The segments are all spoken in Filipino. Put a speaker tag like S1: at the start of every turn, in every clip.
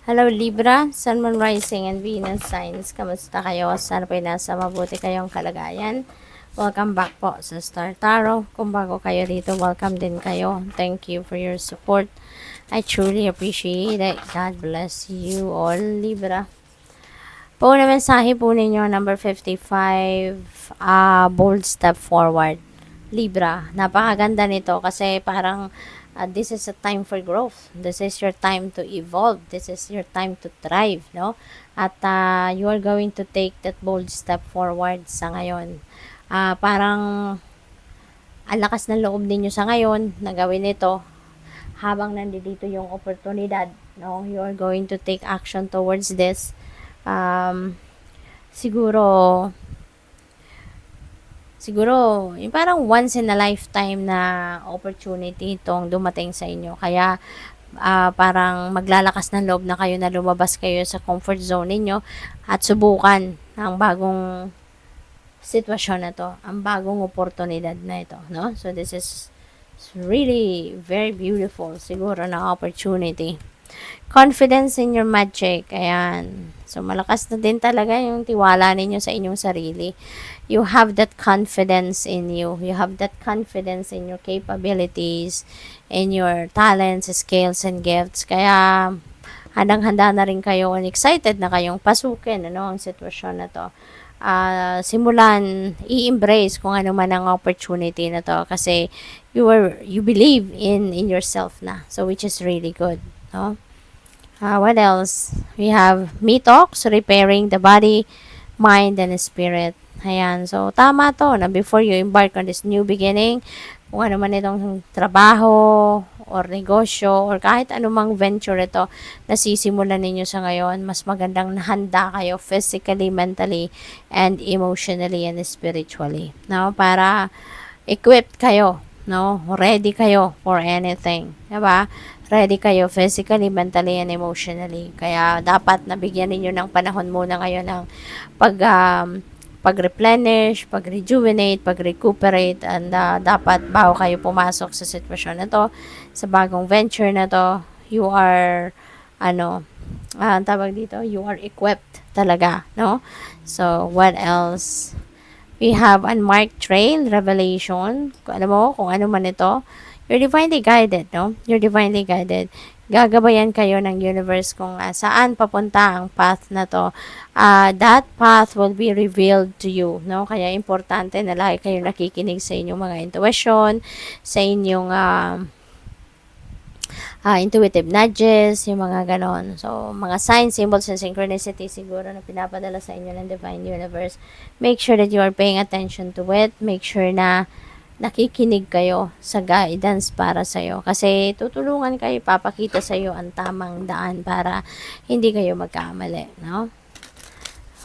S1: Hello Libra, Sun, Moon, Rising, and Venus signs. Kamusta kayo? Sana po'y nasa mabuti kayong kalagayan. Welcome back po sa Star Tarot. Kung bago kayo dito, welcome din kayo. Thank you for your support. I truly appreciate it. God bless you all, Libra. Po na mensahe po ninyo, number 55, bold step forward. Libra, napakaganda nito kasi parang this is a time for growth. This is your time to evolve. This is your time to thrive, no? At you are going to take that bold step forward sa ngayon. Parang ang lakas ng loob ninyo sa ngayon na gawin ito habang nandito yung oportunidad, no? You are going to take action towards this. Siguro yung parang once in a lifetime na opportunity itong dumating sa inyo. Kaya parang maglalakas ng loob na kayo na lumabas kayo sa comfort zone ninyo at subukan ang bagong sitwasyon na to, ang bagong oportunidad na ito, no? So this is really very beautiful siguro na opportunity. Confidence in your magic. Ayan. So, malakas na din talaga yung tiwala ninyo sa inyong sarili. You have that confidence in you. You have that confidence in your capabilities, in your talents, skills, and gifts. Kaya, handang-handa na rin kayo and excited na kayong pasukin ang sitwasyon na to. Simulan, i-embrace kung ano man ang opportunity na to kasi you believe in yourself na. So, which is really good. No? What else? We have Me Talks, repairing the body, mind, and spirit. Ayan. So, tama to na before you embark on this new beginning, kung ano man itong trabaho, or negosyo, or kahit anumang venture ito na sisimulan ninyo sa ngayon, mas magandang handa kayo physically, mentally, and emotionally, and spiritually. No? Para equipped kayo. No? Ready kayo for anything. Diba? Ready kayo physically, mentally, and emotionally. Kaya dapat nabigyan ninyo ng panahon muna ngayon ng pag-replenish, pag-rejuvenate, pag-recuperate, and dapat bago kayo pumasok sa sitwasyon na to, sa bagong venture na to, you are, tawag dito, you are equipped talaga, no? So, what else? We have Unmarked Trail, Revelation. Alam mo, kung ano man ito, you're divinely guided, no? You're divinely guided. Gagabayan kayo ng universe kung saan papunta ang path na to. That path will be revealed to you, no? Kaya importante na lagi kayo nakikinig sa inyong mga intuition, sa inyong intuitive nudges, yung mga ganon. So, mga signs, symbols, and synchronicity siguro na pinapadala sa inyo ng Divine Universe. Make sure that you are paying attention to it. Make sure na nakikinig kayo sa guidance para sa'yo. Kasi tutulungan kayo, papakita sa'yo ang tamang daan para hindi kayo magkamali. No?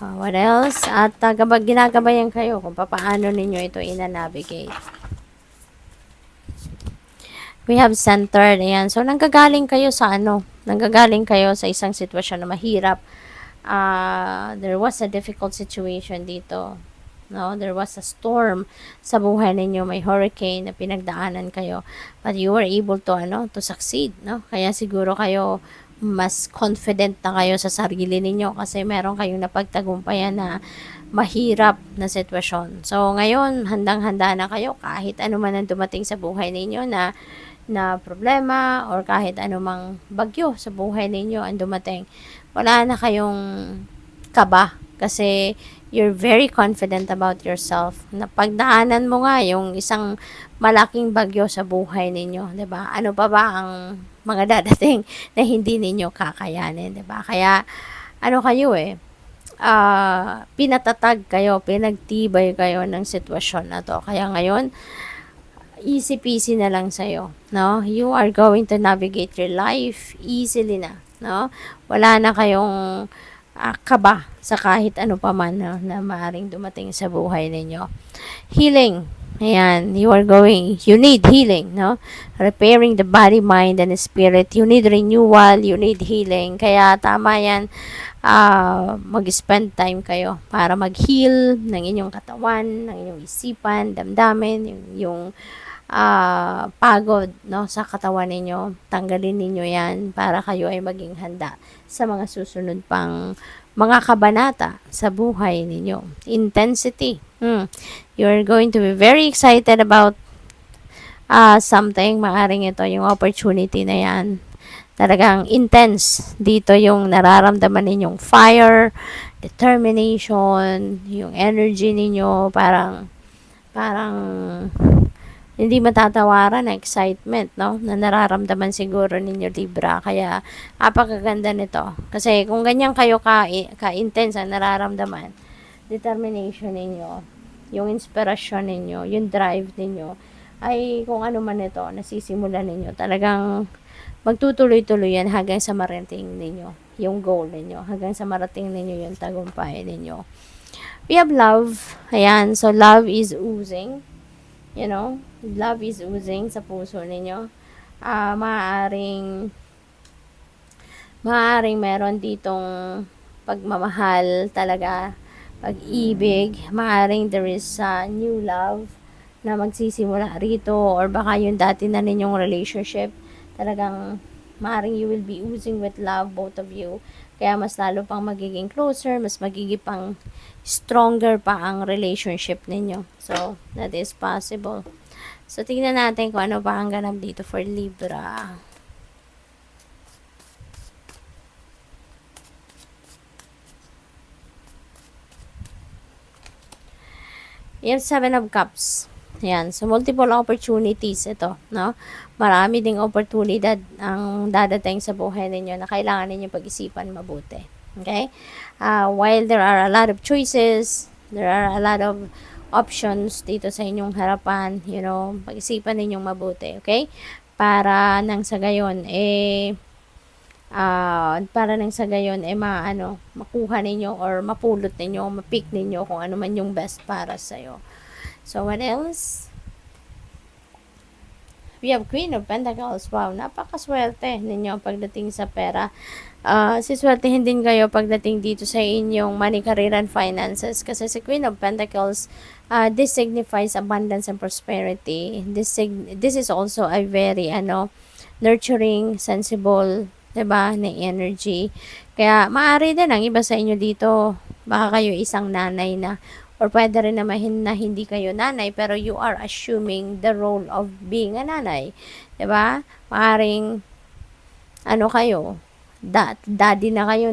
S1: What else? At ginagabayan kayo kung paano ninyo ito ina-navigate. We have centered. Ayan. So, nanggagaling kayo sa nanggagaling kayo sa isang sitwasyon na mahirap. There was a difficult situation dito. No, there was a storm sa buhay ninyo, may hurricane na pinagdaanan kayo, but you were able to succeed, no? Kaya siguro kayo mas confident na kayo sa sarili ninyo kasi meron kayong napagtagumpayan na mahirap na sitwasyon. So ngayon, handang-handa na kayo kahit ano man ang dumating sa buhay ninyo na problema or kahit anumang bagyo sa buhay ninyo ang dumating. Wala na kayong kaba kasi you're very confident about yourself. Napagdaanan mo nga yung isang malaking bagyo sa buhay ninyo, 'di ba? Ano pa ba ang mga dadating na hindi ninyo kakayanin, 'di ba? Kaya kayo pinatatag kayo, pinagtibay kayo ng sitwasyon na to. Kaya ngayon, easy peasy na lang sa'yo, no? You are going to navigate your life easily na, no? Wala na kayong kaba sa kahit ano pa man na maaring dumating sa buhay ninyo. Healing. Ayan, you need healing, no? Repairing the body, mind, and spirit. You need renewal, you need healing. Kaya tama yan, mag-spend time kayo para mag-heal ng inyong katawan, ng inyong isipan, damdamin, yung pagod, no, sa katawan ninyo. Tanggalin ninyo yan para kayo ay maging handa sa mga susunod pang mga kabanata sa buhay ninyo. Intensity. You're going to be very excited about something. Maaring ito yung opportunity na yan. Talagang intense. Dito yung nararamdaman ninyong fire, determination, yung energy ninyo, parang hindi matatawaran na excitement, no? Na nararamdaman siguro ninyo, Libra. Kaya, apakaganda nito. Kasi kung ganyan kayo ka-intense ang nararamdaman, determination ninyo, yung inspirasyon ninyo, yung drive ninyo, ay kung ano man ito, nasisimulan ninyo, talagang magtutuloy-tuloy yan hanggang sa marating ninyo yung goal ninyo, hanggang sa marating ninyo yung tagumpay ninyo. We have love. Ayan, so love is oozing. You know, love is oozing sa puso ninyo. Maaaring meron ditong pagmamahal talaga, pag-ibig. Maaaring there is new love na magsisimula rito, or baka yung dati na ninyong relationship, talagang maaaring you will be oozing with love, both of you. Kaya mas lalo pang magiging closer, mas magiging pang stronger pa ang relationship ninyo. So, that is possible. So, tingnan natin kung ano pa ang ganap dito for Libra. Yan, 7 of Cups. Yan. So, multiple opportunities ito, no? Marami ding oportunidad ang dadating sa buhay ninyo na kailangan ninyo pag-isipan mabuti. Okay? While there are a lot of choices, there are a lot of options dito sa inyong harapan, you know, pag-isipan ninyong mabuti, okay? Para nang sa gayon, makuha ninyo or mapulot ninyo, mapick ninyo kung ano man yung best para sa'yo. So, what else? We have Queen of Pentacles. Wow, napakaswerte ninyo pagdating sa pera. Siswertehin din kayo pagdating dito sa inyong money, career, and finances. Kasi si Queen of Pentacles, this signifies abundance and prosperity. This is also a very, nurturing, sensible, diba, na energy. Kaya, maaari din ang iba sa inyo dito. Baka kayo isang nanay na, or pwede rin naman na hindi kayo nanay, pero you are assuming the role of being a nanay. Diba? Maaring, kayo, daddy na kayo,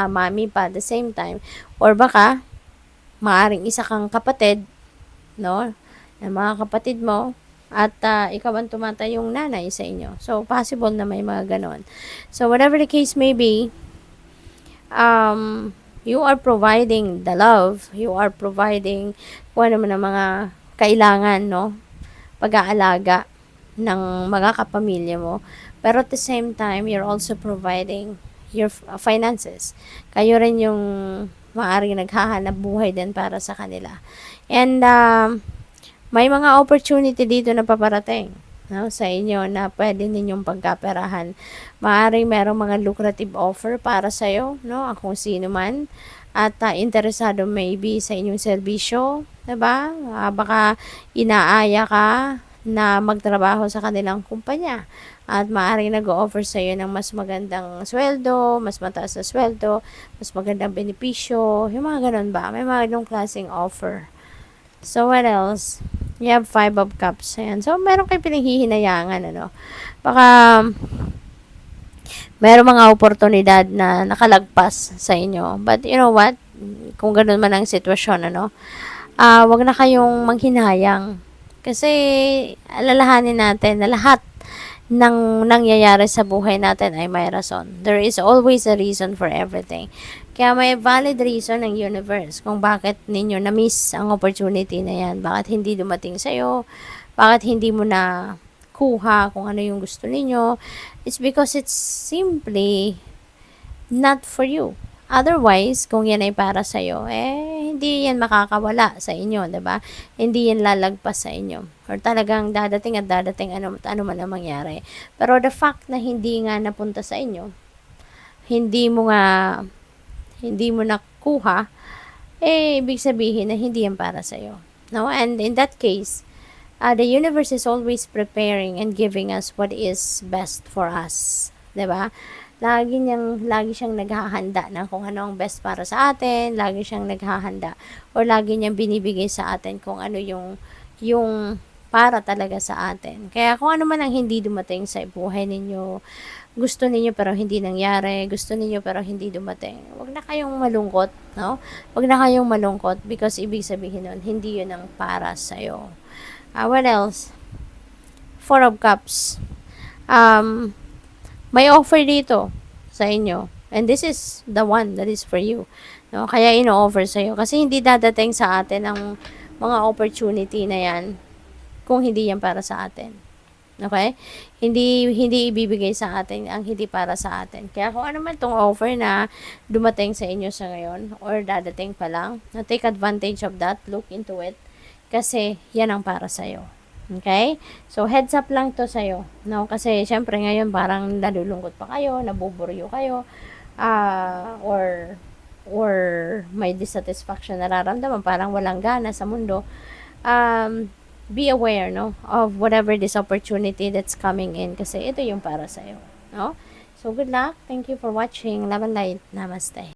S1: mommy pa at the same time. Or baka, maaring isa kang kapatid, no? Ng mga kapatid mo, at ikaw ang tumatayong nanay sa inyo. So, possible na may mga ganon. So, whatever the case may be, you are providing the love, you are providing kung ano man ang mga kailangan, no? Pag-aalaga ng mga kapamilya mo. Pero at the same time, you're also providing your finances. Kayo rin yung maaaring naghahanap buhay din para sa kanila. And may mga opportunity dito na paparating, no, sa inyo na pwede ninyong pagkaperahan. Maaaring merong mga lucrative offer para sa'yo, no, kung sino man, at interesado maybe sa inyong serbisyo, diba? Baka inaaya ka na magtrabaho sa kanilang kumpanya, at maaaring nag-o-offer sa iyo ng mas magandang sweldo, mas mataas na sweldo, mas magandang benepisyo, yung mga ganun ba? May mga ganung klaseng offer. So, what else? You have 5 of Cups. Ayan. So, meron kayo pinaghihinayangan, Baka, meron mga oportunidad na nakalagpas sa inyo. But, you know what? Kung ganun man ang sitwasyon, wag na kayong manghinayang. Kasi, alalahanin natin na lahat ng nangyayari sa buhay natin ay may rason. There is always a reason for everything. Kaya may valid reason ng universe kung bakit ninyo na-miss ang opportunity na yan. Bakit hindi dumating sa'yo? Bakit hindi mo na kuha kung ano yung gusto ninyo? It's because it's simply not for you. Otherwise, kung yan ay para sa'yo, hindi yan makakawala sa inyo, diba? Hindi yan lalagpas sa inyo. Or talagang dadating at dadating ano man ang mangyari. Pero the fact na hindi nga napunta sa inyo, hindi mo nakuha, ibig sabihin na hindi yan para sa'yo. No? And in that case, The universe is always preparing and giving us what is best for us. 'Di ba? Lagi siyang naghahanda ng kung ano ang best para sa atin, lagi siyang naghahanda or lagi niyang binibigay sa atin kung ano yung para talaga sa atin. Kaya kung ano man ang hindi dumating sa buhay ninyo, gusto ninyo pero hindi nangyari, gusto ninyo pero hindi dumating, wag na kayong malungkot, no? Wag na kayong malungkot because ibig sabihin nun, hindi yun ang para sa'yo. What else? Four of Cups. Um, may offer dito sa inyo. And this is the one that is for you. No? Kaya ino-offer sa'yo. Kasi hindi dadating sa atin ang mga opportunity na yan kung hindi yan para sa atin. Okay? Hindi ibibigay sa atin ang hindi para sa atin. Kaya kung ano man tong offer na dumating sa inyo sa ngayon or dadating pa lang, take advantage of that, look into it kasi yan ang para sa iyo. Okay? So heads up lang to sa iyo, no? Kasi syempre ngayon parang nalulungkot pa kayo, nabuburyo kayo, or may dissatisfaction nararamdaman, parang walang gana sa mundo. Be aware, no, of whatever this opportunity that's coming in kasi ito yung para sa iyo, no? So good luck. Thank you for watching. Love and light. Namaste.